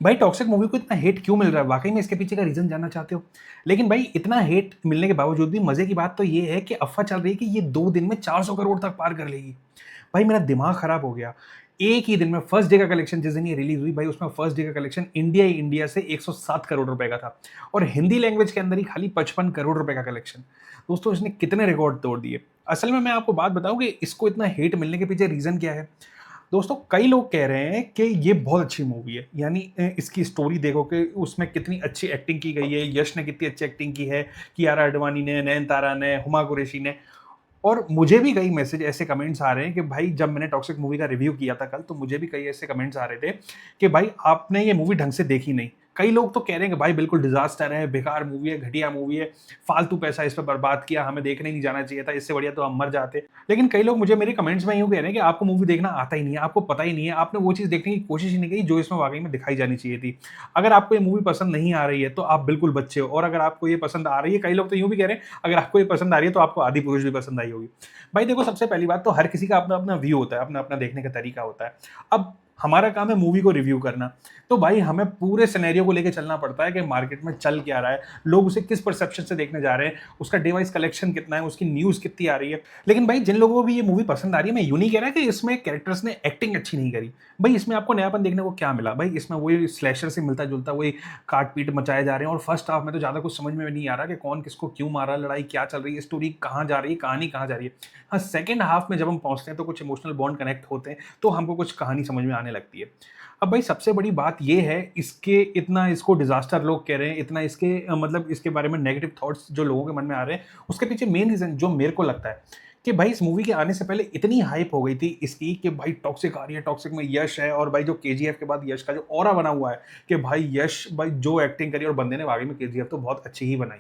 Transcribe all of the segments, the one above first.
भाई toxic movie को इतना हेट क्यों मिल रहा है? वाक़ई में इसके पीछे का रीज़न जानना चाहते हो? लेकिन भाई इतना हेट मिलने के बावजूद भी मज़े की बात तो ये है कि अफ़वाह चल रही है कि ये 2 दिन में 400 करोड़ तक पार कर लेगी। भाई मेरा दिमाग ख़राब हो गया। एक ही दिन में फर्स्ट डे का कलेक्शन जिस दिन ये रिलीज़ हुई भाई उसमें फर्स्ट डे का कलेक्शन इंडिया ही इंडिया से 107 करोड़ रुपए का था और हिंदी लैंग्वेज के अंदर ही खाली 55 करोड़ रुपए का कलेक्शन। दोस्तों इसने कितने रिकॉर्ड तोड़ दिए। असल में मैं आपको बात बताऊँ कि इसको इतना हेट मिलने के पीछे रीज़न क्या है? दोस्तों कई लोग कह रहे हैं कि ये बहुत अच्छी मूवी है यानी इसकी स्टोरी देखो कि उसमें कितनी अच्छी एक्टिंग की गई है, यश ने कितनी अच्छी एक्टिंग की है, कियारा आडवाणी ने, नयनतारा ने, हुमा कुरैशी ने। और मुझे भी कई मैसेज ऐसे कमेंट्स आ रहे हैं कि भाई जब मैंने टॉक्सिक मूवी का रिव्यू किया था कल तो मुझे भी कई ऐसे कमेंट्स आ रहे थे कि भाई आपने ये मूवी ढंग से देखी नहीं। कई लोग तो कह रहे हैं कि भाई बिल्कुल डिजास्टर है, बेकार मूवी है, घटिया मूवी है, फालतू पैसा इस पर बर्बाद किया, हमें देखने नहीं जाना चाहिए था, इससे बढ़िया तो हम मर जाते। लेकिन कई लोग मुझे मेरे कमेंट्स में यूँ कह रहे हैं कि आपको मूवी देखना आता ही नहीं है, आपको पता ही नहीं है, आपने वो चीज़ देखने की कोशिश ही नहीं की जो इसमें वाक़ई में दिखाई जानी चाहिए थी। अगर आपको ये मूवी पसंद नहीं आ रही है तो आप बिल्कुल बच्चे हो और अगर आपको ये पसंद आ रही है, कई लोग तो यूँ भी कह रहे हैं अगर आपको ये पसंद आ रही है तो आपको आदि-पुरुष भी पसंद आई होगी। भाई देखो सबसे पहली बात तो हर किसी का अपना-अपना व्यू होता है, अपना-अपना देखने का तरीका होता है। अब हमारा काम है मूवी को रिव्यू करना, तो भाई हमें पूरे सिनेरियो को लेके चलना पड़ता है कि मार्केट में चल क्या रहा है, लोग उसे किस परसेप्शन से देखने जा रहे हैं, उसका डे वाइज़ कलेक्शन कितना है, उसकी न्यूज़ कितनी आ रही है। लेकिन भाई जिन लोगों को भी ये मूवी पसंद आ रही है, मैं यूँ नहीं कह रहा कि इसमें कैरेक्टर्स ने एक्टिंग अच्छी नहीं करी। भाई इसमें आपको नयापन देखने को क्या मिला? भाई इसमें वही स्लैशर से मिलता-जुलता वही काट-पीट मचाए जा रहे हैं और फर्स्ट हाफ में तो ज़्यादा कुछ समझ में नहीं आ रहा कि कौन किसको क्यों मार रहा है, लड़ाई क्या चल रही है, स्टोरी कहाँ जा रही है, कहानी कहाँ जा रही है। हाँ, सेकंड हाफ में जब हम पहुँचते हैं तो कुछ इमोशनल बॉन्ड कनेक्ट होते हैं, तो हमको कुछ कहानी समझ में आने लगती है। अब भाई सबसे बड़ी बात ये है इसके इतना इसको डिज़ास्टर लोग कह रहे हैं, इतना इसके मतलब इसके बारे में नेगेटिव थॉट्स जो लोगों के मन में आ रहे हैं, उसके पीछे मेन रीज़न जो मेरे को लगता है कि भाई इस मूवी के आने से पहले इतनी हाइप हो गई थी इसकी कि भाई टॉक्सिक आ रही है, टॉक्सिक में यश है और भाई जो केजीएफ के बाद यश का जो ऑरा बना हुआ है कि भाई यश भाई जो एक्टिंग करी और बंदे ने वाक़ई में केजीएफ तो बहुत अच्छी ही बनाई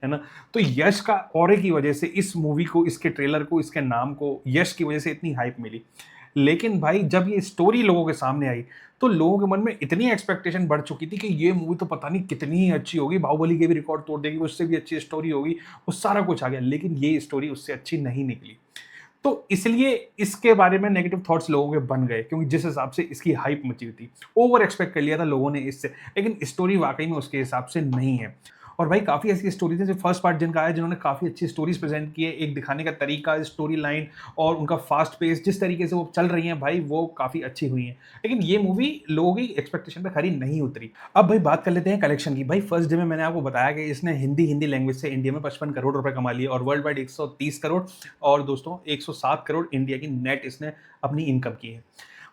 है ना? तो यश का ऑरे की वजह से इस मूवी को, इसके ट्रेलर को, इसके नाम को यश की वजह से इतनी हाइप मिली। लेकिन भाई जब ये स्टोरी लोगों के सामने आई, तो लोगों के मन में इतनी एक्सपेक्टेशन बढ़ चुकी थी कि ये मूवी तो पता नहीं कितनी ही अच्छी होगी, बाहुबली के भी रिकॉर्ड तोड़ देगी, उससे भी अच्छी स्टोरी होगी, वो सारा कुछ आ गया। लेकिन ये स्टोरी उससे अच्छी नहीं निकली। तो इसलिए इसके बारे में नेगेटिव थॉट्स लोगों के बन गए क्योंकि जिस हिसाब से इसकी हाइप मची हुई थी। ओवर एक्सपेक्ट कर लिया था लोगों ने इससे, लेकिन स्टोरी वाक़ई में उसके हिसाब से नहीं है। और भाई काफ़ी ऐसी स्टोरीज़ हैं जो फर्स्ट पार्ट जिनका है जिन्होंने काफ़ी अच्छी स्टोरीज़ प्रेज़ेंट की है, एक दिखाने का तरीका, स्टोरी लाइन और उनका फ़ास्ट पेस जिस तरीके से वो चल रही हैं भाई वो काफ़ी अच्छी हुई हैं। लेकिन ये मूवी लोगों की एक्सपेक्टेशन पे खरी नहीं उतरी। अब भाई बात कर लेते हैं कलेक्शन की। भाई फर्स्ट डे में मैंने आपको बताया कि इसने हिंदी लैंग्वेज से इंडिया में 55 करोड़ रुपए कमा लिए और वर्ल्ड वाइड 130 करोड़ और दोस्तों 107 करोड़ इंडिया की नेट इसने अपनी इनकम की है।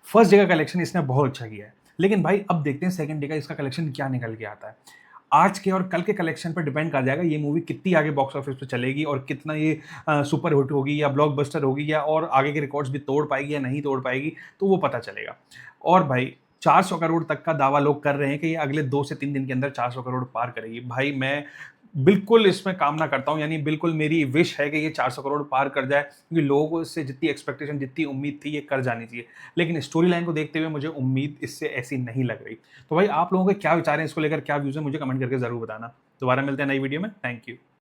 फर्स्ट डे का कलेक्शन इसने बहुत अच्छा किया है। लेकिन भाई अब देखते हैं सेकंड डे का इसका कलेक्शन क्या निकल के आता है। आज के और कल के कलेक्शन पर डिपेंड कर जाएगा ये मूवी कितनी आगे बॉक्स ऑफिस पे चलेगी और कितना ये सुपर हिट होगी या ब्लॉकबस्टर होगी या और आगे के रिकॉर्ड्स भी तोड़ पाएगी या नहीं तोड़ पाएगी, तो वो पता चलेगा। और भाई 400 करोड़ तक का दावा लोग कर रहे हैं कि ये अगले 2 से 3 दिन के अंदर 400 करोड़ पार करेगी। भाई मैं बिल्कुल इसमें कामना करता हूँ यानी बिल्कुल मेरी विश है कि ये 400 करोड़ पार कर जाए क्योंकि लोगों को इससे जितनी एक्सपेक्टेशन, जितनी उम्मीद थी ये कर जानी चाहिए। लेकिन स्टोरी लाइन को देखते हुए मुझे उम्मीद इससे ऐसी नहीं लग रही। तो भाई आप लोगों के क्या विचार हैं इसको लेकर, क्या व्यूज़ हैं मुझे कमेंट करके ज़रूर बताना। दोबारा मिलते हैं नई वीडियो में। Thank you.